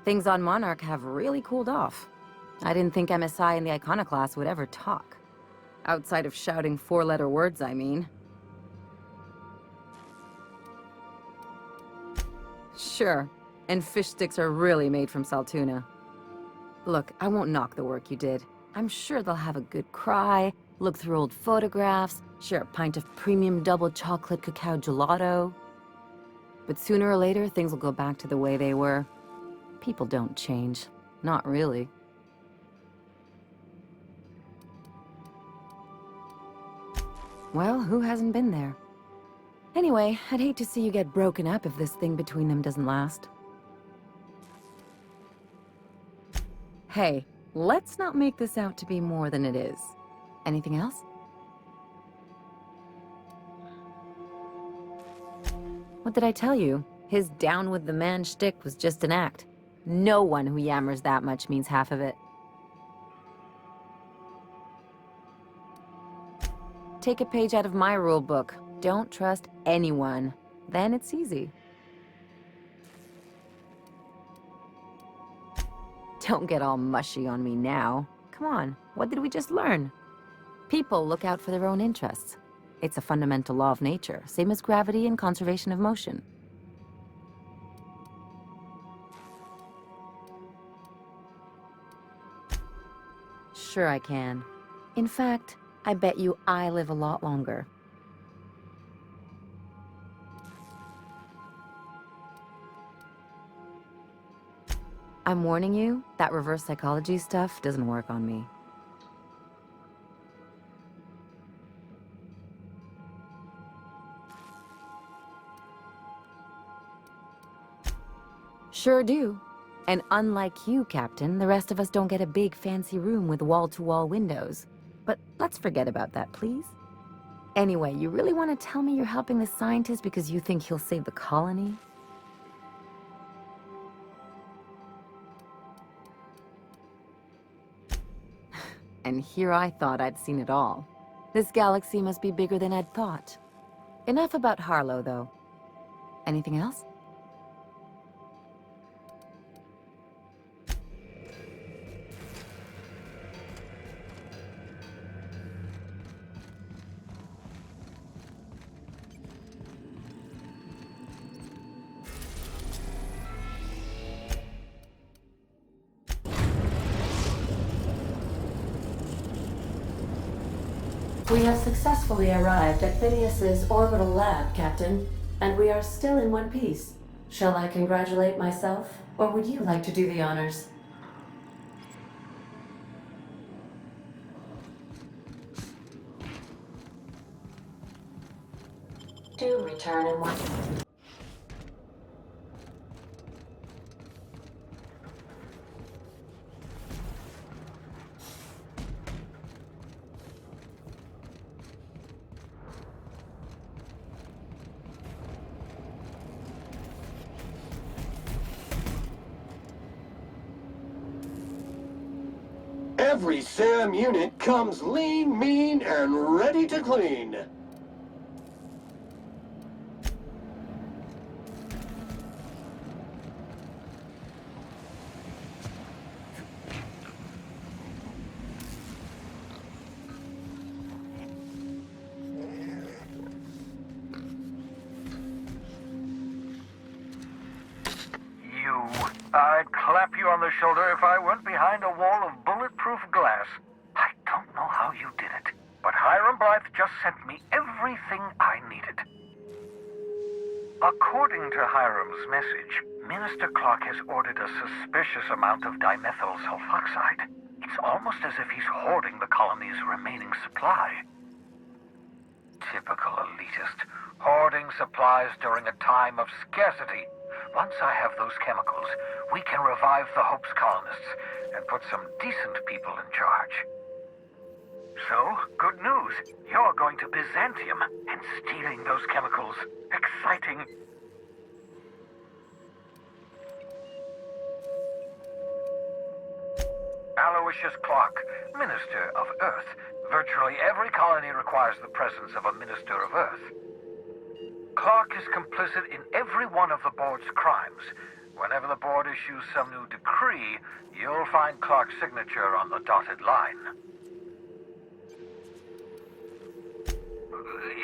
Things on Monarch have really cooled off. I didn't think MSI and the Iconoclast would ever talk. Outside of shouting four-letter words, I mean. Sure, and fish sticks are really made from Saltuna. Look, I won't knock the work you did. I'm sure they'll have a good cry, look through old photographs, share a pint of premium double chocolate cacao gelato. But sooner or later, things will go back to the way they were. People don't change. Not really. Well, who hasn't been there? Anyway, I'd hate to see you get broken up if this thing between them doesn't last. Hey, let's not make this out to be more than it is. Anything else? What did I tell you? His down with the man shtick was just an act. No one who yammers that much means half of it. Take a page out of my rule book. Don't trust anyone. Then it's easy. Don't get all mushy on me now. Come on, what did we just learn? People look out for their own interests. It's a fundamental law of nature, same as gravity and conservation of motion. Sure I can. In fact, I bet you I live a lot longer. I'm warning you, that reverse psychology stuff doesn't work on me. Sure do. And unlike you, Captain, the rest of us don't get a big fancy room with wall-to-wall windows. But let's forget about that, please. Anyway, you really want to tell me you're helping the scientist because you think he'll save the colony? And here I thought I'd seen it all. This galaxy must be bigger than I'd thought. Enough about Harlow, though. Anything else? We have successfully arrived at Phineas's orbital lab, Captain, and we are still in one piece. Shall I congratulate myself, or would you like to do the honors? Do return in one. Every SAM unit comes lean, mean, and ready to clean. I'd clap you on the shoulder if I weren't behind a wall of bulletproof glass. I don't know how you did it, but Hiram Blythe just sent me everything I needed. According to Hiram's message, Minister Clark has ordered a suspicious amount of dimethyl sulfoxide. It's almost as if he's hoarding the colony's remaining supply. Typical elitist, hoarding supplies during a time of scarcity. Once I have those chemicals, we can revive the Hope's colonists and put some decent people in charge. So, good news. You're going to Byzantium and stealing those chemicals. Exciting. Aloysius Clark, Minister of Earth. Virtually every colony requires the presence of a Minister of Earth. Clark is complicit in every one of the board's crimes. Whenever the board issues some new decree, you'll find Clark's signature on the dotted line.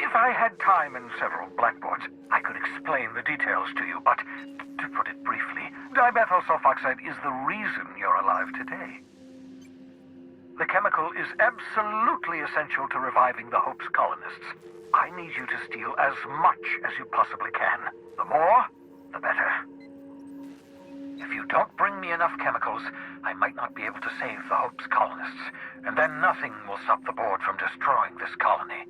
If I had time and several blackboards, I could explain the details to you, but to put it briefly, dimethyl sulfoxide is the reason you're alive today. The chemical is absolutely essential to reviving the Hope's colonists. I need you to steal as much as you possibly can. The more, the better. If you don't bring me enough chemicals, I might not be able to save the Hope's colonists, and then nothing will stop the board from destroying this colony.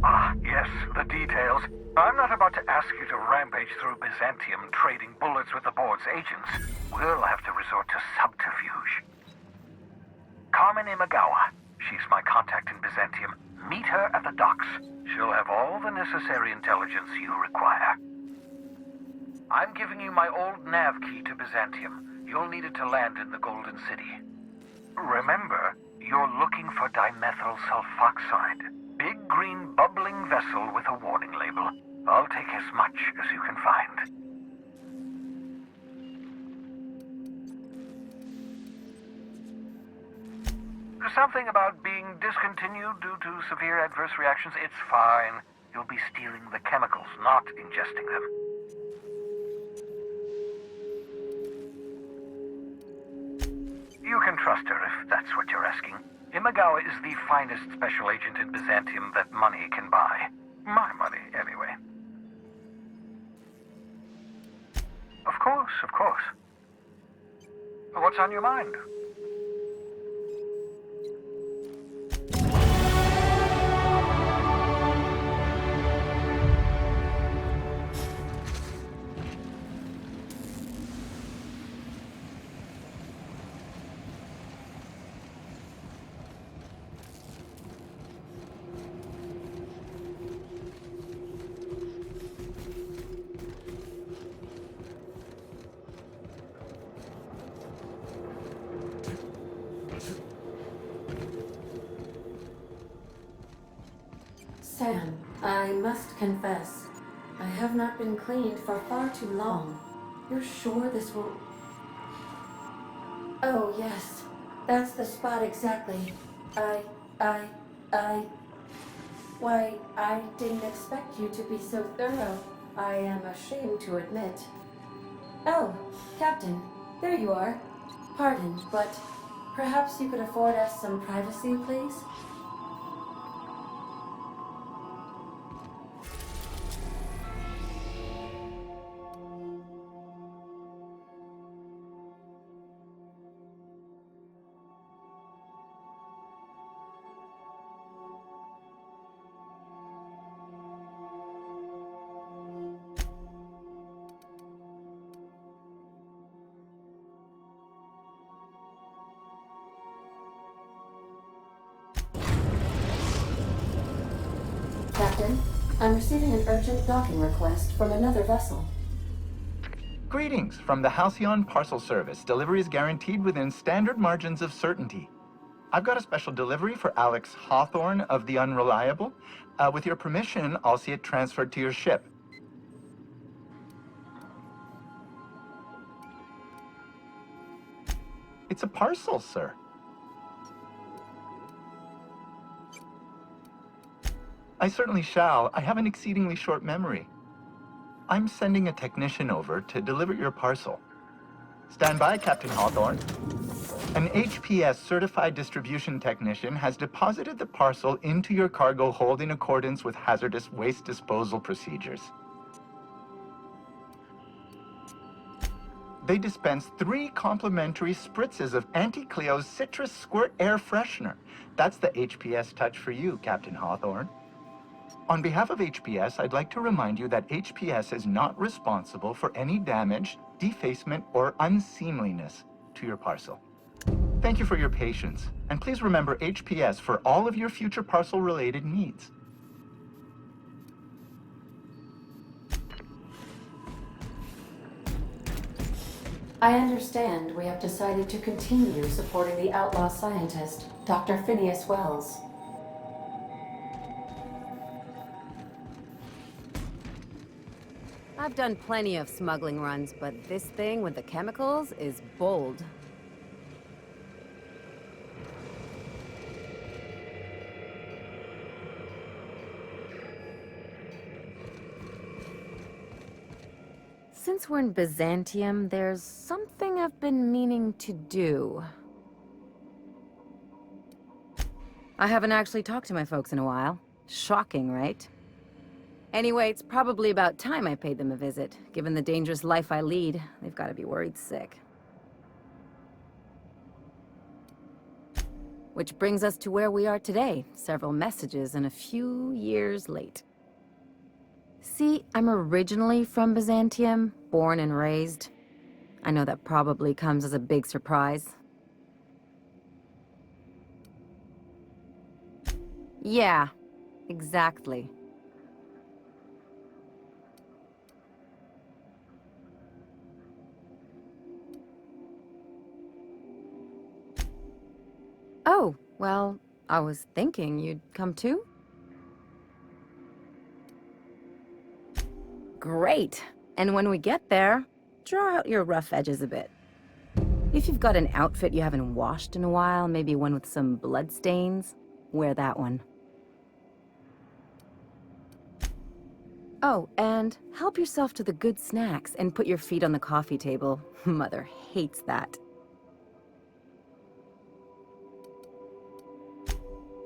Ah, yes, the details. I'm not about to ask you to rampage through Byzantium trading bullets with the board's agents. We'll have to resort to subterfuge. Carmen Imagawa. She's my contact in Byzantium. Meet her at the docks. She'll have all the necessary intelligence you require. I'm giving you my old nav key to Byzantium. You'll need it to land in the Golden City. Remember, you're looking for dimethyl sulfoxide. Big green bubbling vessel with a warning label. I'll take as much as you can find. Something about being discontinued due to severe adverse reactions. It's fine. You'll be stealing the chemicals, not ingesting them. You can trust her if that's what you're asking. Imagawa is the finest special agent in Byzantium that money can buy. My money, anyway. Of course, of course. What's on your mind? Sam, I must confess, I have not been cleaned for far too long. You're sure this will... Oh, yes. That's the spot exactly. Why, I didn't expect you to be so thorough. I am ashamed to admit. Oh, Captain, there you are. Pardon, but perhaps you could afford us some privacy, please? Captain, I'm receiving an urgent docking request from another vessel. Greetings from the Halcyon Parcel Service. Delivery is guaranteed within standard margins of certainty. I've got a special delivery for Alex Hawthorne of the Unreliable. With your permission, I'll see it transferred to your ship. It's a parcel, sir. I certainly shall. I have an exceedingly short memory. I'm sending a technician over to deliver your parcel. Stand by, Captain Hawthorne. An HPS certified distribution technician has deposited the parcel into your cargo hold in accordance with hazardous waste disposal procedures. They dispense 3 complimentary spritzes of Anti-Cleo's Citrus Squirt Air Freshener. That's the HPS touch for you, Captain Hawthorne. On behalf of HPS, I'd like to remind you that HPS is not responsible for any damage, defacement, or unseemliness to your parcel. Thank you for your patience, and please remember HPS for all of your future parcel-related needs. I understand we have decided to continue supporting the outlaw scientist, Dr. Phineas Wells. I've done plenty of smuggling runs, but this thing with the chemicals is bold. Since we're in Byzantium, there's something I've been meaning to do. I haven't actually talked to my folks in a while. Shocking, right? Anyway, it's probably about time I paid them a visit. Given the dangerous life I lead, they've got to be worried sick. Which brings us to where we are today, several messages and a few years late. See, I'm originally from Byzantium, born and raised. I know that probably comes as a big surprise. Yeah, exactly. Oh, well, I was thinking you'd come too? Great! And when we get there, draw out your rough edges a bit. If you've got an outfit you haven't washed in a while, maybe one with some blood stains, wear that one. Oh, and help yourself to the good snacks and put your feet on the coffee table. Mother hates that.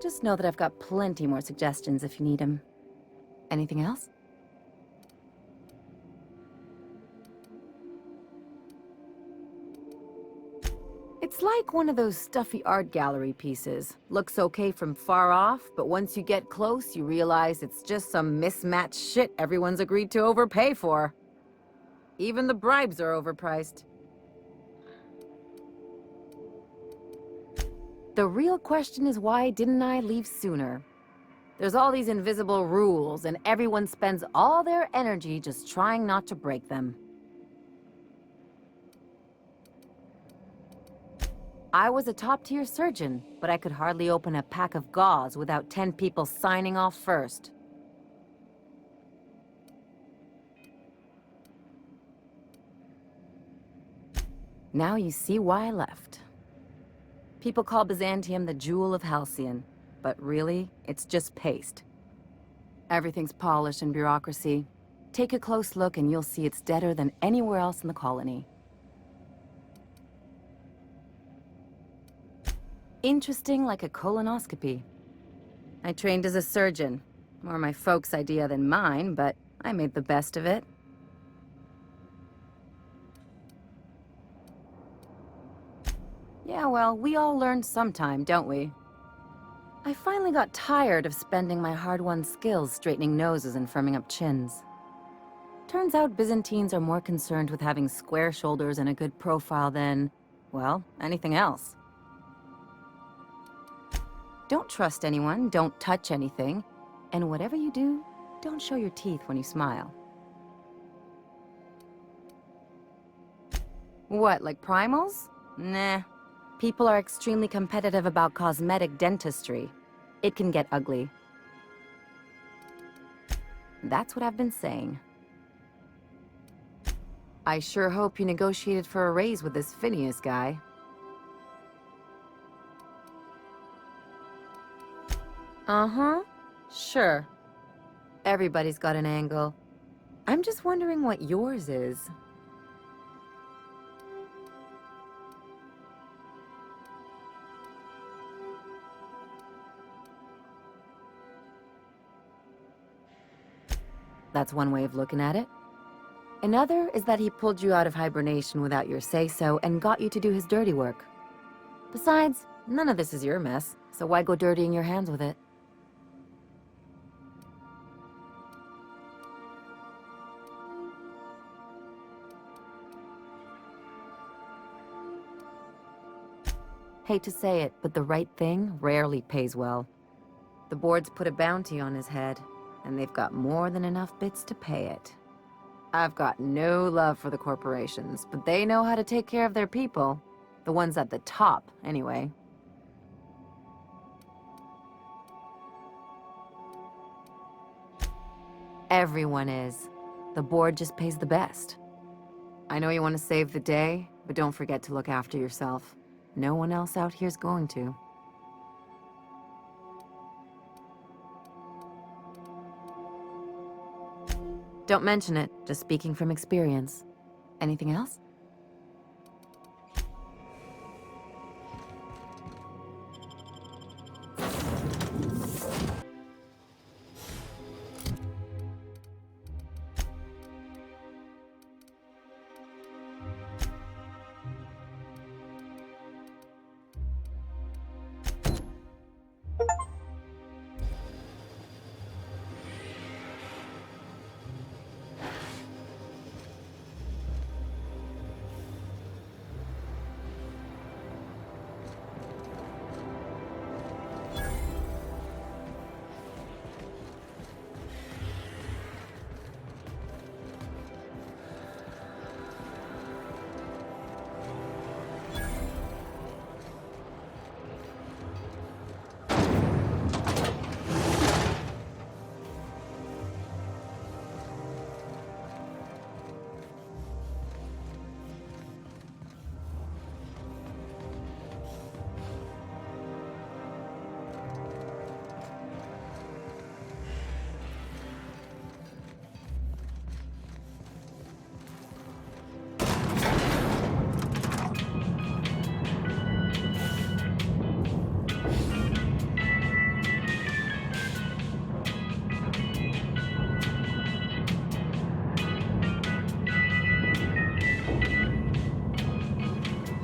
Just know that I've got plenty more suggestions if you need them. Anything else? It's like one of those stuffy art gallery pieces. Looks okay from far off, but once you get close, you realize it's just some mismatched shit everyone's agreed to overpay for. Even the bribes are overpriced. The real question is, why didn't I leave sooner? There's all these invisible rules, and everyone spends all their energy just trying not to break them. I was a top-tier surgeon, but I could hardly open a pack of gauze without 10 people signing off first. Now you see why I left. People call Byzantium the jewel of Halcyon, but really, it's just paste. Everything's polished and bureaucracy. Take a close look and you'll see it's deader than anywhere else in the colony. Interesting like a colonoscopy. I trained as a surgeon. More my folks' idea than mine, but I made the best of it. Yeah, well, we all learn sometime, don't we? I finally got tired of spending my hard-won skills straightening noses and firming up chins. Turns out Byzantines are more concerned with having square shoulders and a good profile than, well, anything else. Don't trust anyone, don't touch anything, and whatever you do, don't show your teeth when you smile. What, like primals? Nah. People are extremely competitive about cosmetic dentistry. It can get ugly. That's what I've been saying. I sure hope you negotiated for a raise with this Phineas guy. Uh-huh. Sure. Everybody's got an angle. I'm just wondering what yours is. That's one way of looking at it. Another is that he pulled you out of hibernation without your say-so and got you to do his dirty work. Besides, none of this is your mess, so why go dirtying your hands with it? Hate to say it, but the right thing rarely pays well. The board's put a bounty on his head, and they've got more than enough bits to pay it. I've got no love for the corporations, but they know how to take care of their people. The ones at the top, anyway. Everyone is. The board just pays the best. I know you want to save the day, but don't forget to look after yourself. No one else out here's going to. Don't mention it, just speaking from experience. Anything else?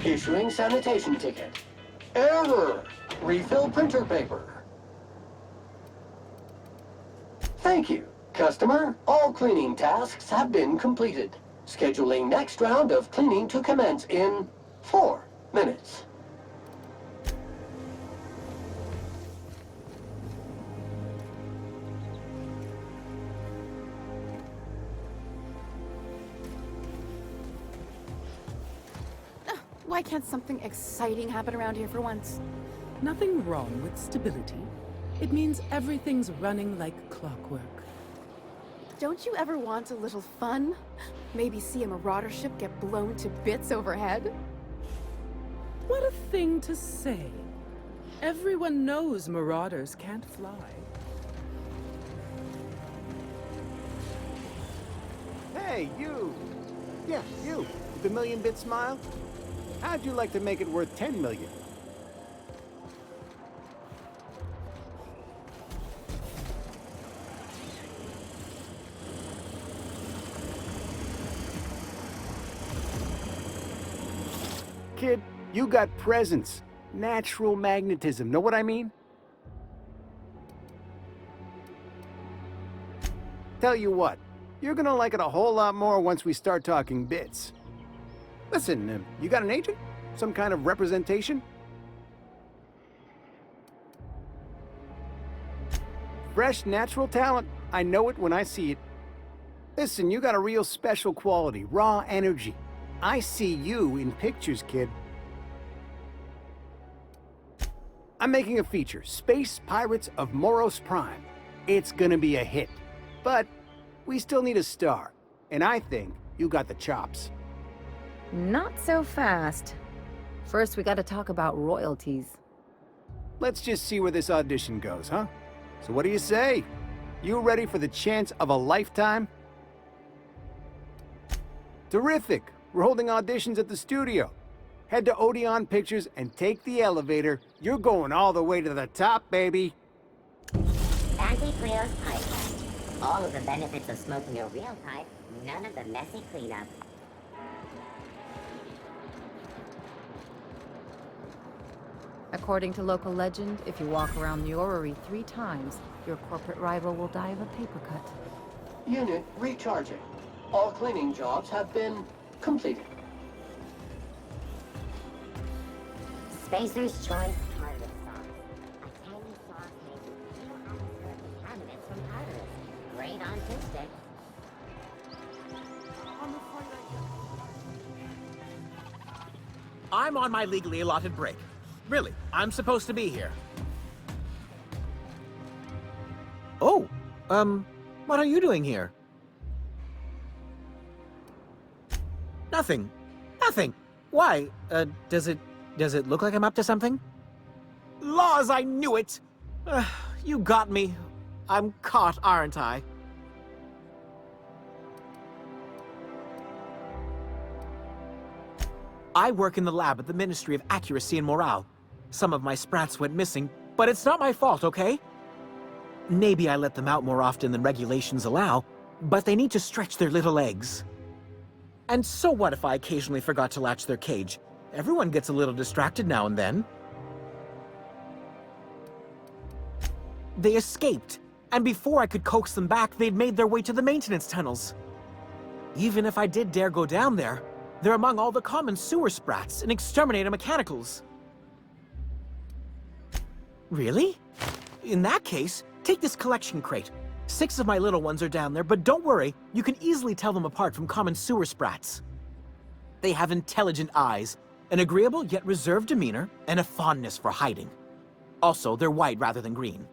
Issuing sanitation ticket. Error! Refill printer paper. Thank you, customer. All cleaning tasks have been completed. Scheduling next round of cleaning to commence in 4 minutes. Why can't something exciting happen around here for once? Nothing wrong with stability. It means everything's running like clockwork. Don't you ever want a little fun? Maybe see a marauder ship get blown to bits overhead? What a thing to say. Everyone knows marauders can't fly. Hey, you! Yeah, you, with the million-bit smile. How'd you like to make it worth 10 million? Kid, you got presence. Natural magnetism, know what I mean? Tell you what, you're gonna like it a whole lot more once we start talking bits. Listen, you got an agent? Some kind of representation? Fresh, natural talent. I know it when I see it. Listen, you got a real special quality, raw energy. I see you in pictures, kid. I'm making a feature, Space Pirates of Moros Prime. It's gonna be a hit. But we still need a star, and I think you got the chops. Not so fast. First, we gotta talk about royalties. Let's just see where this audition goes, huh? So what do you say? You ready for the chance of a lifetime? Terrific! We're holding auditions at the studio. Head to Odeon Pictures and take the elevator. You're going all the way to the top, baby! Anti-Cleo's pipe test. All of the benefits of smoking a real pipe, none of the messy cleanup. According to local legend, if you walk around the orrery 3 times, your corporate rival will die of a paper cut. Unit recharging. All cleaning jobs have been completed. Spacer's Choice Tartarus sauce. A tangy sauce made with real atmospheric contaminants from Tartarus. Great on fish sticks. I'm on my legally allotted break. Really, I'm supposed to be here. Oh, what are you doing here? Nothing. Nothing. Why? Does it look like I'm up to something? Laws, I knew it! You got me. I'm caught, aren't I? I work in the lab at the Ministry of Accuracy and Morale. Some of my sprats went missing, but it's not my fault, okay? Maybe I let them out more often than regulations allow, but they need to stretch their little legs. And so what if I occasionally forgot to latch their cage? Everyone gets a little distracted now and then. They escaped, and before I could coax them back, they'd made their way to the maintenance tunnels. Even if I did dare go down there, they're among all the common sewer sprats and exterminator mechanicals. Really? In that case, take this collection crate. 6 of my little ones are down there, but don't worry, you can easily tell them apart from common sewer sprats. They have intelligent eyes, an agreeable yet reserved demeanor, and a fondness for hiding. Also, they're white rather than green.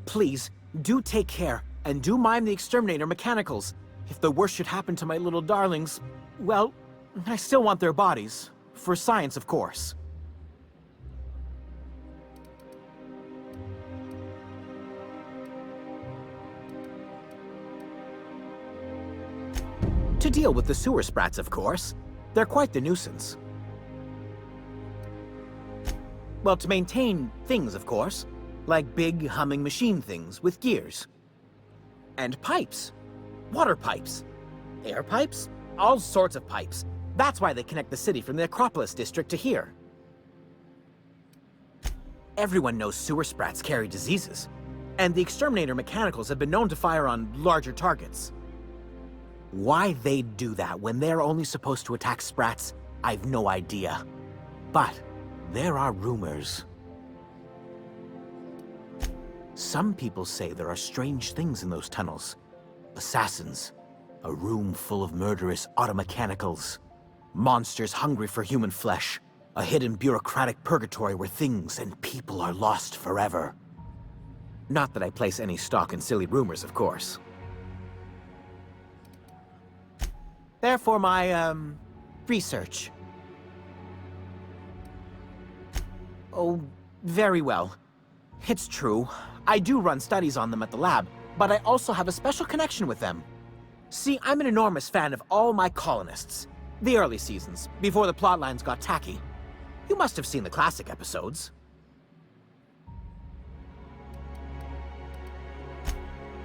Please, do take care, and do mime the exterminator mechanicals. If the worst should happen to my little darlings, well, I still want their bodies. For science, of course. To deal with the sewer sprats, of course. They're quite the nuisance. Well, to maintain things, of course. Like big, humming machine things with gears. And pipes. Water pipes. Air pipes? All sorts of pipes. That's why they connect the city from the Acropolis district to here. Everyone knows sewer sprats carry diseases. And the exterminator mechanicals have been known to fire on larger targets. Why they'd do that when they're only supposed to attack sprats, I've no idea. But there are rumors. Some people say there are strange things in those tunnels. Assassins, a room full of murderous automechanicals, monsters hungry for human flesh, a hidden bureaucratic purgatory where things and people are lost forever. Not that I place any stock in silly rumors, of course. Therefore, my, research. Oh, very well. It's true. I do run studies on them at the lab, but I also have a special connection with them. See, I'm an enormous fan of all my colonists. The early seasons, before the plotlines got tacky. You must have seen the classic episodes.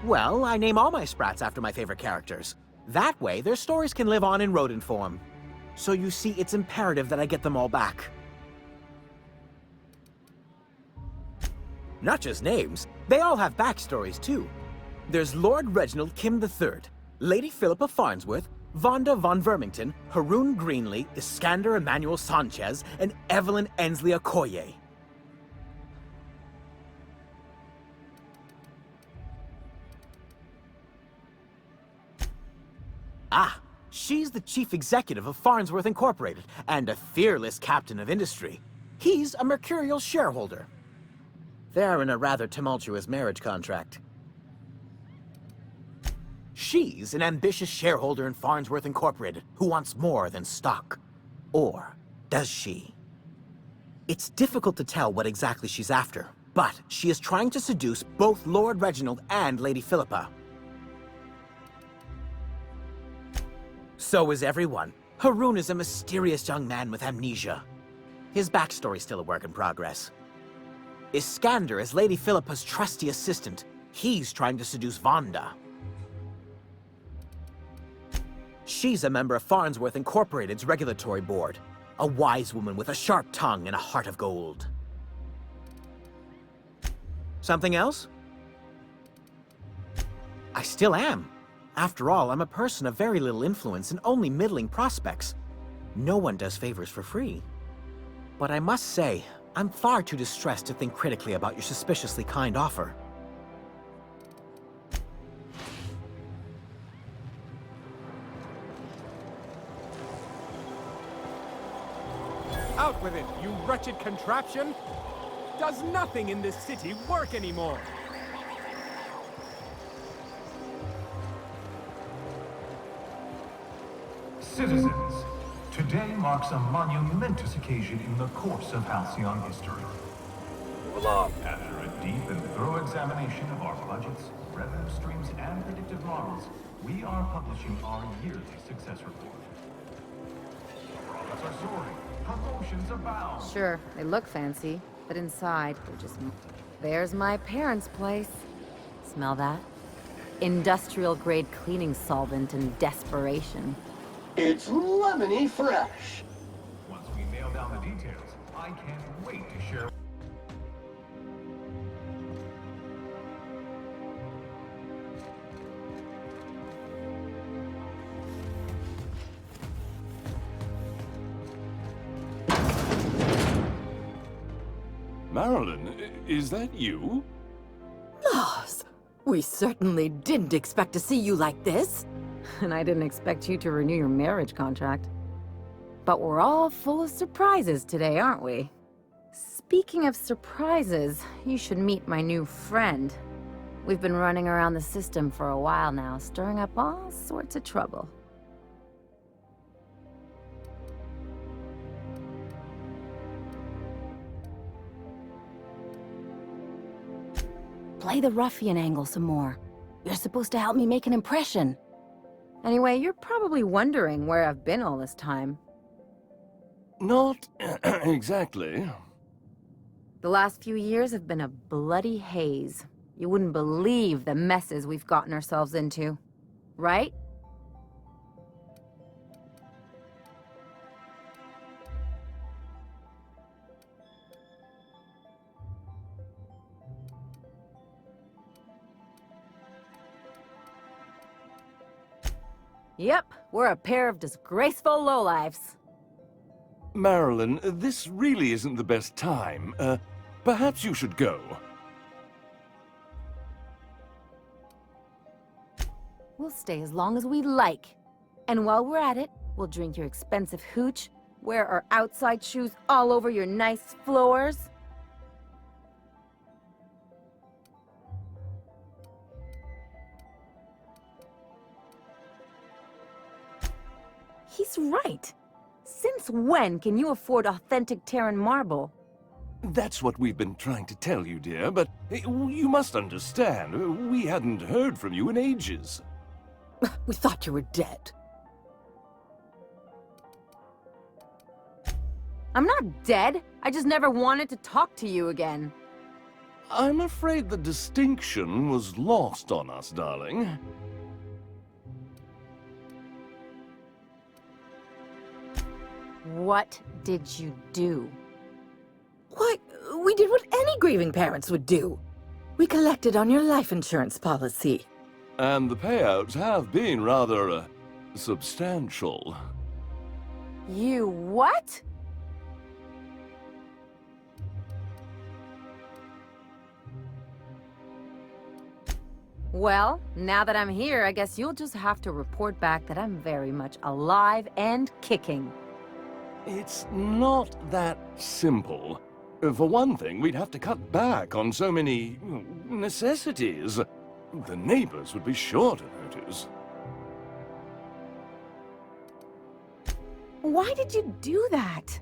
Well, I name all my sprats after my favorite characters. That way, their stories can live on in rodent form. So you see, it's imperative that I get them all back. Not just names, they all have backstories too. There's Lord Reginald Kim III, Lady Philippa Farnsworth, Vonda von Vermington, Haroon Greenlee, Iskander Emmanuel Sanchez, and Evelyn Ensley Okoye. Ah, she's the chief executive of Farnsworth Incorporated, and a fearless captain of industry. He's a mercurial shareholder. They're in a rather tumultuous marriage contract. She's an ambitious shareholder in Farnsworth Incorporated who wants more than stock. Or does she? It's difficult to tell what exactly she's after, but she is trying to seduce both Lord Reginald and Lady Philippa. So is everyone. Haroon is a mysterious young man with amnesia. His backstory's still a work in progress. Iskander is Lady Philippa's trusty assistant. He's trying to seduce Vonda. She's a member of Farnsworth Incorporated's regulatory board. A wise woman with a sharp tongue and a heart of gold. Something else? I still am. After all, I'm a person of very little influence and only middling prospects. No one does favors for free. But I must say, I'm far too distressed to think critically about your suspiciously kind offer. Out with it, you wretched contraption! Does nothing in this city work anymore? Citizens, today marks a monumentous occasion in the course of Halcyon history. After a deep and thorough examination of our budgets, revenue streams, and predictive models, we are publishing our yearly success report. Profits are soaring, promotions abound. Sure, they look fancy, but inside, they're just... There's my parents' place. Smell that? Industrial-grade cleaning solvent and desperation. It's lemony fresh. Once we nail down the details, I can't wait to share. Marilyn, is that you? Lars, we certainly didn't expect to see you like this. And I didn't expect you to renew your marriage contract. But we're all full of surprises today, aren't we? Speaking of surprises, you should meet my new friend. We've been running around the system for a while now, stirring up all sorts of trouble. Play the ruffian angle some more. You're supposed to help me make an impression. Anyway, you're probably wondering where I've been all this time. Not exactly. The last few years have been a bloody haze. You wouldn't believe the messes we've gotten ourselves into. Right? Yep, we're a pair of disgraceful lowlifes. Marilyn, this really isn't the best time. Perhaps you should go. We'll stay as long as we like. And while we're at it, we'll drink your expensive hooch, wear our outside shoes all over your nice floors. He's right. Since when can you afford authentic Terran marble? That's what we've been trying to tell you, dear, but you must understand, we hadn't heard from you in ages. We thought you were dead. I'm not dead. I just never wanted to talk to you again. I'm afraid the distinction was lost on us, darling. What did you do? Why, we did what any grieving parents would do. We collected on your life insurance policy. And the payouts have been rather, substantial. You what? Well, now that I'm here, I guess you'll just have to report back that I'm very much alive and kicking. It's not that simple. For one thing, we'd have to cut back on so many necessities. The neighbors would be sure to notice. Why did you do that?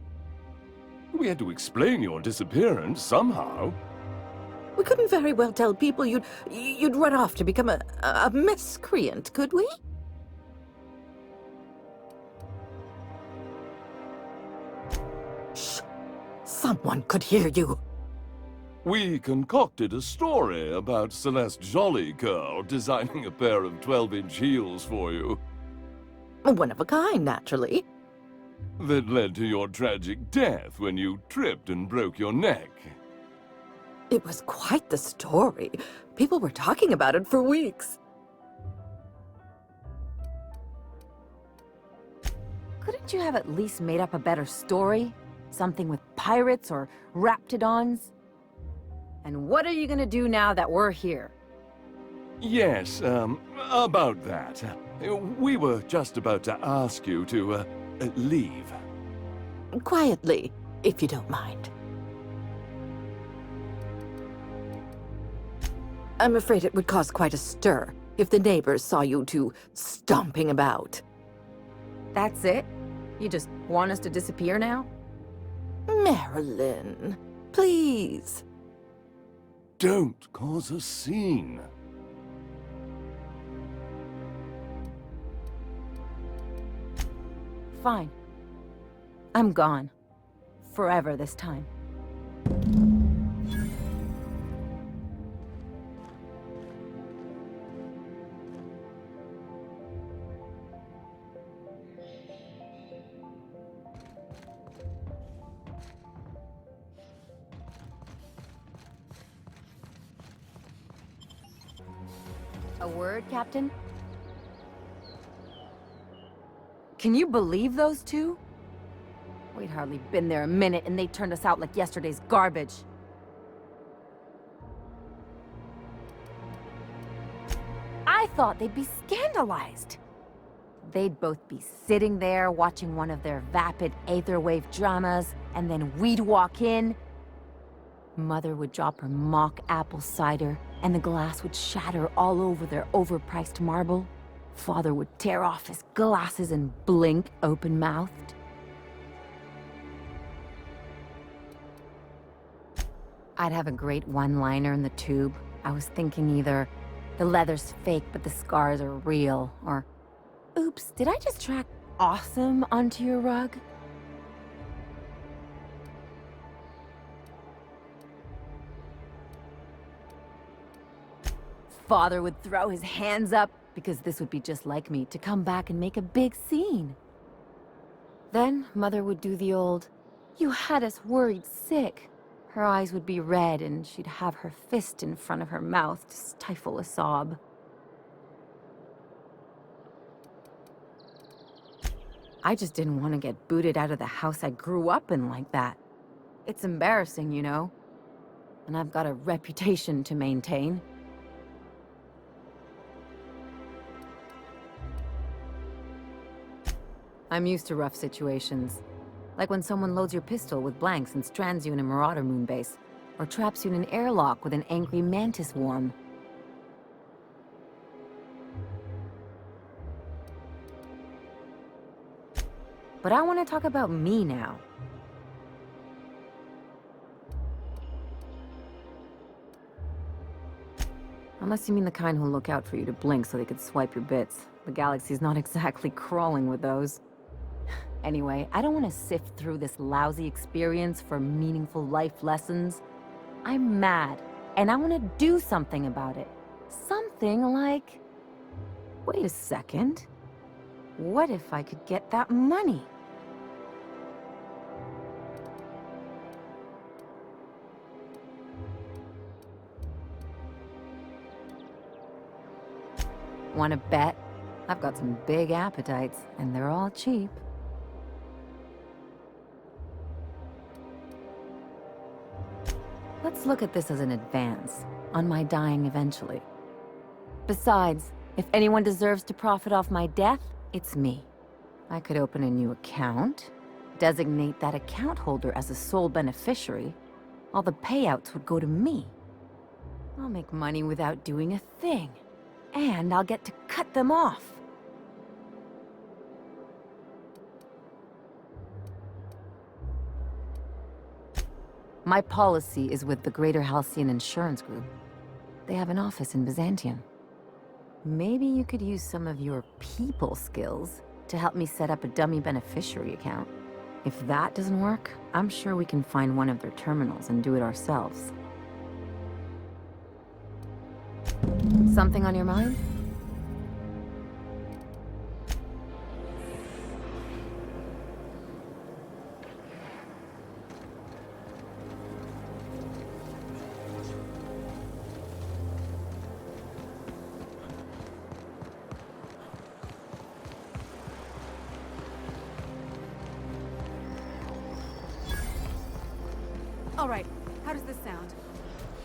We had to explain your disappearance somehow. We couldn't very well tell people you'd run off to become a miscreant, could we? Shh! Someone could hear you. We concocted a story about Celeste Jollycurl designing a pair of 12-inch heels for you. One of a kind, naturally. That led to your tragic death when you tripped and broke your neck. It was quite the story. People were talking about it for weeks. Couldn't you have at least made up a better story? Something with pirates or raptidons? And what are you gonna do now that we're here? Yes, about that. We were just about to ask you to, leave. Quietly, if you don't mind. I'm afraid it would cause quite a stir if the neighbors saw you two stomping about. That's it? You just want us to disappear now? Marilyn, please. Don't cause a scene. Fine. I'm gone. Forever this time. A word, Captain? Can you believe those two? We'd hardly been there a minute and they turned us out like yesterday's garbage. I thought they'd be scandalized. They'd both be sitting there watching one of their vapid aetherwave dramas, and then we'd walk in. Mother would drop her mock apple cider, and the glass would shatter all over their overpriced marble. Father would tear off his glasses and blink open-mouthed. I'd have a great one-liner in the tube. I was thinking either, the leather's fake but the scars are real, or, oops, did I just track awesome onto your rug? Father would throw his hands up, because this would be just like me, to come back and make a big scene. Then Mother would do the old, "You had us worried sick." Her eyes would be red and she'd have her fist in front of her mouth to stifle a sob. I just didn't want to get booted out of the house I grew up in like that. It's embarrassing, you know. And I've got a reputation to maintain. I'm used to rough situations. Like when someone loads your pistol with blanks and strands you in a Marauder moonbase, or traps you in an airlock with an angry mantis worm. But I want to talk about me now. Unless you mean the kind who'll look out for you to blink so they could swipe your bits. The galaxy's not exactly crawling with those. Anyway, I don't want to sift through this lousy experience for meaningful life lessons. I'm mad, and I want to do something about it. Something like... Wait a second. What if I could get that money? Want to bet? I've got some big appetites, and they're all cheap. Let's look at this as an advance, on my dying eventually. Besides, if anyone deserves to profit off my death, it's me. I could open a new account, designate that account holder as a sole beneficiary. All the payouts would go to me. I'll make money without doing a thing. And I'll get to cut them off. My policy is with the Greater Halcyon Insurance Group. They have an office in Byzantium. Maybe you could use some of your people skills to help me set up a dummy beneficiary account. If that doesn't work, I'm sure we can find one of their terminals and do it ourselves. Something on your mind? All right, how does this sound?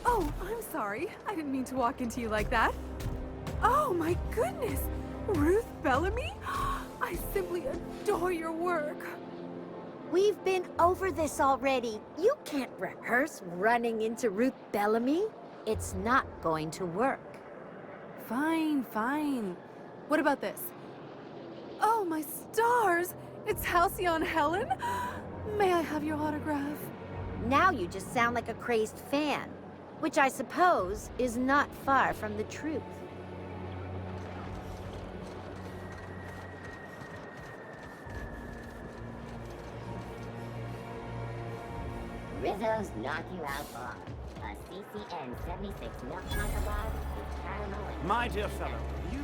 Oh, I'm sorry. I didn't mean to walk into you like that. Oh my goodness! Ruth Bellamy? I simply adore your work. We've been over this already. You can't rehearse running into Ruth Bellamy. It's not going to work. Fine, fine. What about this? Oh, my stars! It's Halcyon Helen? May I have your autograph? Now you just sound like a crazed fan, which I suppose is not far from the truth. Rizzo's Knock You Out Bar. A CCN 76 milk chocolate bar with caramel and... My dear fellow, you've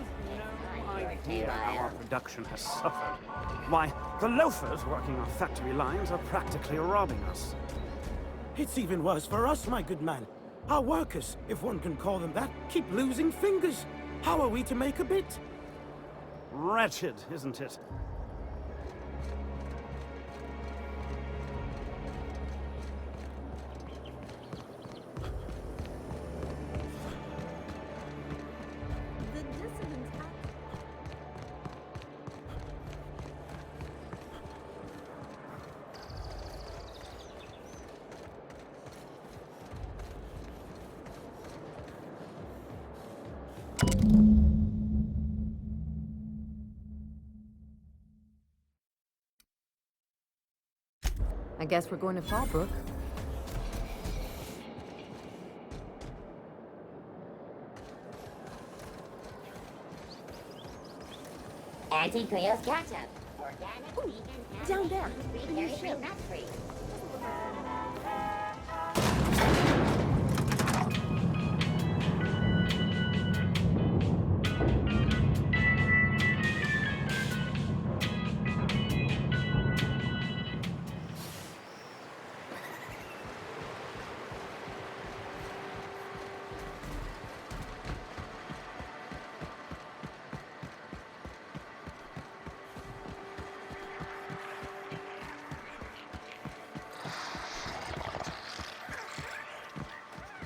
no idea how our production has suffered. Why, the loafers working our factory lines are practically robbing us. It's even worse for us, my good man. Our workers, if one can call them that, keep losing fingers. How are we to make a bit? Wretched, isn't it? I guess we're going to Fallbrook. Anti-Creo's ketchup. Organic, vegan, down there. Dairy-free, nut-free.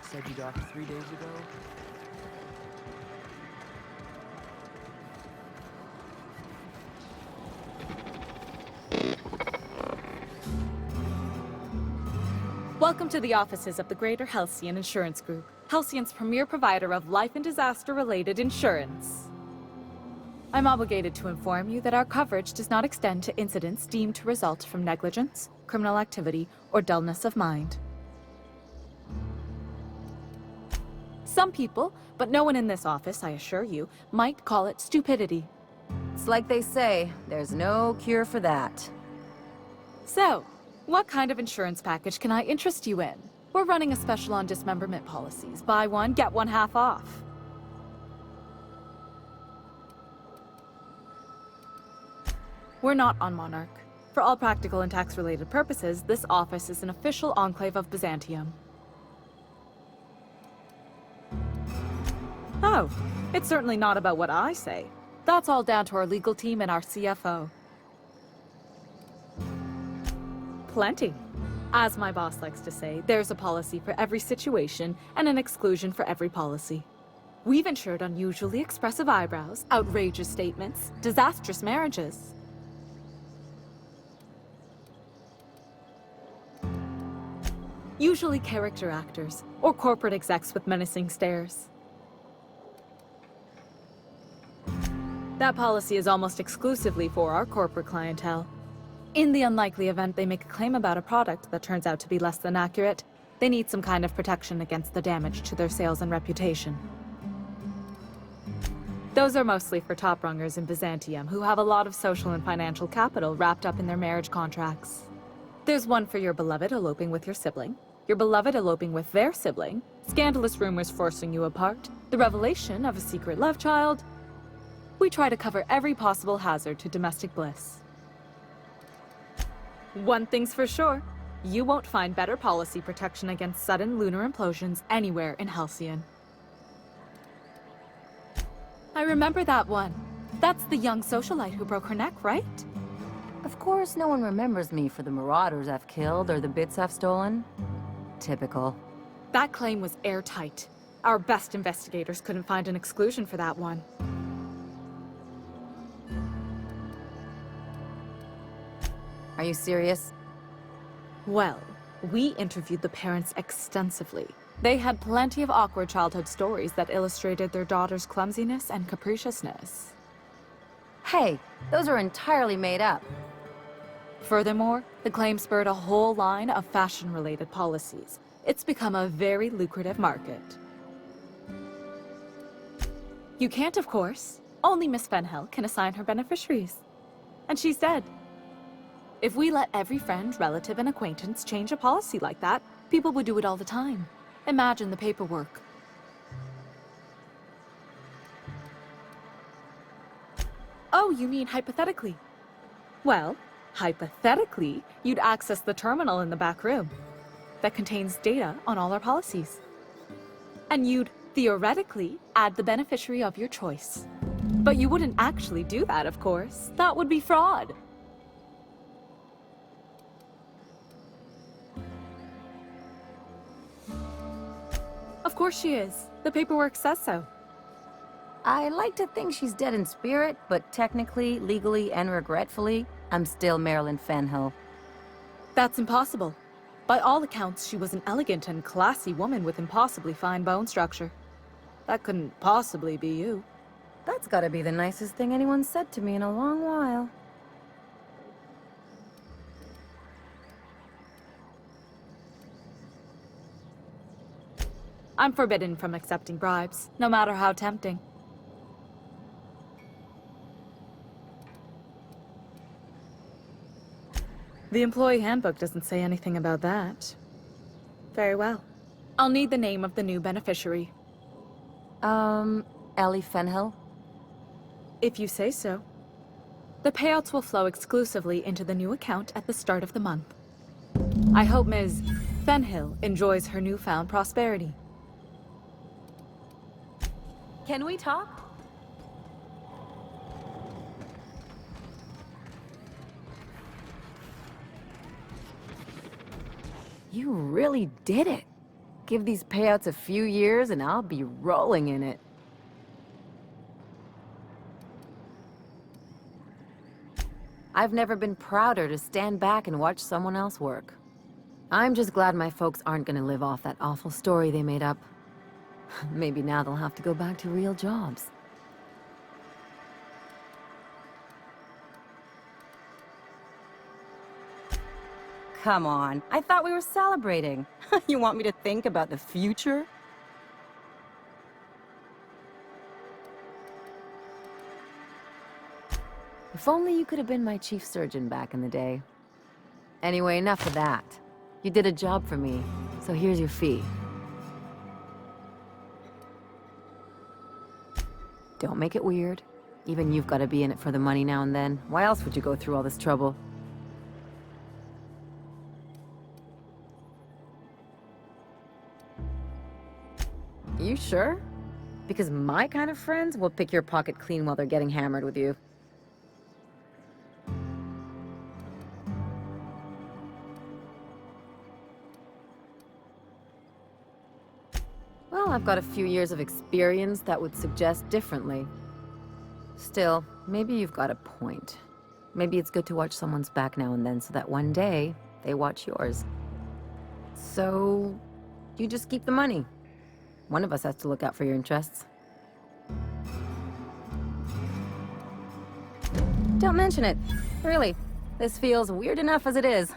Said you docked 3 days ago? Welcome to the offices of the Greater Halcyon Insurance Group, Halcyon's premier provider of life and disaster-related insurance. I'm obligated to inform you that our coverage does not extend to incidents deemed to result from negligence, criminal activity, or dullness of mind. Some people, but no one in this office, I assure you, might call it stupidity. It's like they say, there's no cure for that. So, what kind of insurance package can I interest you in? We're running a special on dismemberment policies. Buy one, get one half off. We're not on Monarch. For all practical and tax-related purposes, this office is an official enclave of Byzantium. Oh, it's certainly not about what I say. That's all down to our legal team and our CFO. Plenty. As my boss likes to say, there's a policy for every situation and an exclusion for every policy. We've insured unusually expressive eyebrows, outrageous statements, disastrous marriages. Usually character actors, or corporate execs with menacing stares. That policy is almost exclusively for our corporate clientele. In the unlikely event they make a claim about a product that turns out to be less than accurate, they need some kind of protection against the damage to their sales and reputation. Those are mostly for top-rungers in Byzantium who have a lot of social and financial capital wrapped up in their marriage contracts. There's one for your beloved eloping with your sibling, your beloved eloping with their sibling, scandalous rumors forcing you apart, the revelation of a secret love child. We try to cover every possible hazard to domestic bliss. One thing's for sure, you won't find better policy protection against sudden lunar implosions anywhere in Halcyon. I remember that one. That's the young socialite who broke her neck, right? Of course, no one remembers me for the marauders I've killed or the bits I've stolen. Typical. That claim was airtight. Our best investigators couldn't find an exclusion for that one. Are you serious? Well, we interviewed the parents extensively. They had plenty of awkward childhood stories that illustrated their daughter's clumsiness and capriciousness. Hey, those are entirely made up. Furthermore, the claim spurred a whole line of fashion-related policies. It's become a very lucrative market. You can't, of course. Only Miss Fenhill can assign her beneficiaries. And she's dead. If we let every friend, relative, and acquaintance change a policy like that, people would do it all the time. Imagine the paperwork. Oh, you mean hypothetically? Well, hypothetically, you'd access the terminal in the back room that contains data on all our policies. And you'd, theoretically, add the beneficiary of your choice. But you wouldn't actually do that, of course. That would be fraud. Of course she is. The paperwork says so. I like to think she's dead in spirit, but technically, legally, and regretfully, I'm still Marilyn Fenhill. That's impossible. By all accounts, she was an elegant and classy woman with impossibly fine bone structure. That couldn't possibly be you. That's gotta be the nicest thing anyone's said to me in a long while. I'm forbidden from accepting bribes, no matter how tempting. The employee handbook doesn't say anything about that. Very well. I'll need the name of the new beneficiary. Ellie Fenhill? If you say so. The payouts will flow exclusively into the new account at the start of the month. I hope Ms. Fenhill enjoys her newfound prosperity. Can we talk? You really did it. Give these payouts a few years and I'll be rolling in it. I've never been prouder to stand back and watch someone else work. I'm just glad my folks aren't gonna live off that awful story they made up. Maybe now they'll have to go back to real jobs. Come on, I thought we were celebrating. You want me to think about the future? If only you could have been my chief surgeon back in the day. Anyway, enough of that. You did a job for me, so here's your fee. Don't make it weird. Even you've got to be in it for the money now and then. Why else would you go through all this trouble? You sure? Because my kind of friends will pick your pocket clean while they're getting hammered with you. Well, I've got a few years of experience that would suggest differently. Still, maybe you've got a point. Maybe it's good to watch someone's back now and then so that one day, they watch yours. So, you just keep the money. One of us has to look out for your interests. Don't mention it. Really, this feels weird enough as it is.